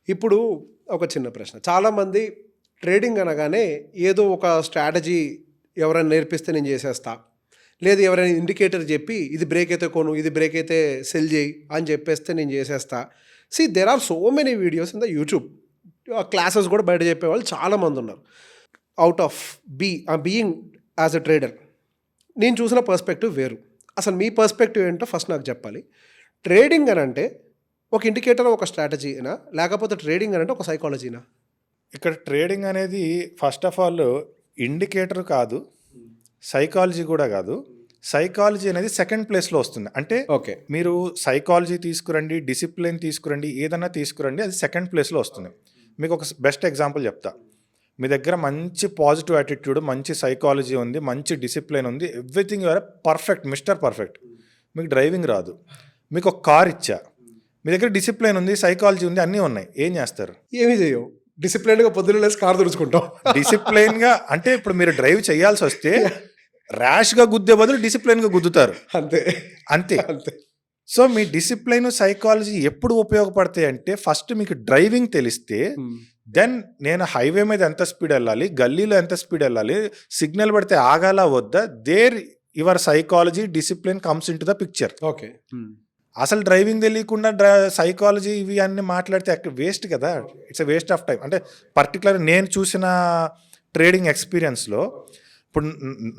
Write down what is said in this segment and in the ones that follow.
ఇప్పుడు ఒక చిన్న ప్రశ్న. చాలామంది ట్రేడింగ్ అనగానే ఏదో ఒక స్ట్రాటజీ ఎవరైనా నేర్పిస్తే నేను చేసేస్తా. లేదు ఎవరైనా ఇండికేటర్ చెప్పి ఇది బ్రేక్ అయితే కొను, ఇది బ్రేక్ అయితే సెల్ చేయి అని చెప్పేస్తే నేను చేసేస్తా. There are so many videos in the YouTube. Classes కూడా బయట చెప్పేవాళ్ళు చాలామంది ఉన్నారు. Out of being as a trader నేను చూసిన పర్స్పెక్టివ్ వేరు. అసలు మీ పర్స్పెక్టివ్ ఏంటో ఫస్ట్ నాకు చెప్పాలి. ట్రేడింగ్ అని అంటే ఒక ఇండికేటర్, ఒక స్ట్రాటజీనా, లేకపోతే ట్రేడింగ్ అని అంటే ఒక సైకాలజీనా? ఇక్కడ ట్రేడింగ్ అనేది ఫస్ట్ ఆఫ్ ఆల్ ఇండికేటర్ కాదు, సైకాలజీ కూడా కాదు. సైకాలజీ అనేది సెకండ్ ప్లేస్లో వస్తుంది. అంటే ఓకే, మీరు సైకాలజీ తీసుకురండి, డిసిప్లిన్ తీసుకురండి, ఏదన్నా తీసుకురండి, అది సెకండ్ ప్లేస్లో వస్తుంది. మీకు ఒక బెస్ట్ ఎగ్జాంపుల్ చెప్తా. మీ దగ్గర మంచి పాజిటివ్ యాటిట్యూడ్, మంచి సైకాలజీ ఉంది, మంచి డిసిప్లిన్ ఉంది, everything you're perfect, mister perfect. మీకు డ్రైవింగ్ రాదు, మీకు ఒక కార్ ఇచ్చా, మీ దగ్గర డిసిప్లిన్ ఉంది, సైకాలజీ ఉంది, అన్నీ ఉన్నాయి, ఏం చేస్తారు? ఏమీ చేయవు. డిసిప్లిన్గా పొద్దున్న లేసి కారు తుడుచుకుంటాం. డిసిప్లైన్గా అంటే ఇప్పుడు మీరు డ్రైవ్ చేయాల్సి వస్తే ర్యాష్గా గుద్దే బదులు డిసిప్లైన్గా గుద్దుతారు, అంతే అంతే. అంతే. సో మీ డిసిప్లైన్, సైకాలజీ ఎప్పుడు ఉపయోగపడతాయి అంటే ఫస్ట్ మీకు డ్రైవింగ్ తెలిస్తే, దెన్ నేను హైవే మీద ఎంత స్పీడ్ వెళ్ళాలి, గల్లీలో ఎంత స్పీడ్ వెళ్ళాలి, సిగ్నల్ పడితే ఆగాల వద్దా, there your psychology, discipline comes into the picture. Okay. అసలు డ్రైవింగ్ తెలియకుండా సైకాలజీ ఇవి అన్ని మాట్లాడితే వేస్ట్ కదా, it's a waste of time. అంటే పర్టికులర్ నేను చూసిన ట్రేడింగ్ ఎక్స్పీరియన్స్లో, ఇప్పుడు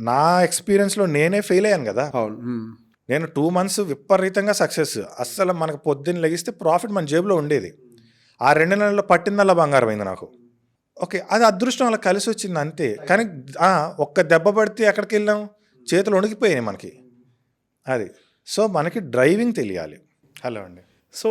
నా ఎక్స్పీరియన్స్లో నేనే ఫెయిల్ అయ్యాను కదా. అవును. నేను 2 months విపరీతంగా సక్సెస్, అస్సలు మనకు పొద్దున్న లెగిస్తే ప్రాఫిట్ మన జేబులో ఉండేది. ఆ 2 నెలల్లో పట్టిందల్లా బంగారం అయింది నాకు. ఓకే, అది అదృష్టం అలా కలిసి వచ్చింది అంతే. కానీ ఒక్క దెబ్బ పడితే ఎక్కడికి వెళ్ళాం, చేతులు వణికిపోయాయి మనకి. అది సో మనకి డ్రైవింగ్ తెలియాలి. హలో అండి. సో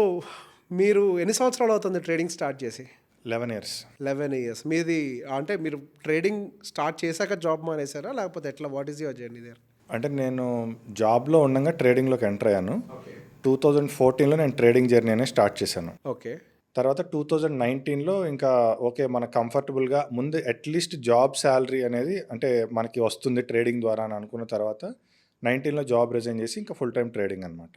మీరు ఎన్ని సంవత్సరాలు అవుతుంది ట్రేడింగ్ స్టార్ట్ చేసి? 11 years. 11 years. మీది అంటే మీరు ట్రేడింగ్ స్టార్ట్ చేశాక జాబ్ మానేశారా, లేకపోతే ఎట్లా? What is your journey there? అంటే నేను జాబ్లో ఉండగా ట్రేడింగ్లోకి ఎంటర్ అయ్యాను. 2014లో నేను ట్రేడింగ్ జర్నీ అనేది స్టార్ట్ చేశాను. ఓకే. తర్వాత 2019లో ఇంకా ఓకే మనకు కంఫర్టబుల్గా ముందు అట్లీస్ట్ జాబ్ శాలరీ అనేది అంటే మనకి వస్తుంది ట్రేడింగ్ ద్వారా అని అనుకున్న తర్వాత 19లో జాబ్ రిజైన్ చేసి ఇంకా ఫుల్ టైం ట్రేడింగ్ అనమాట.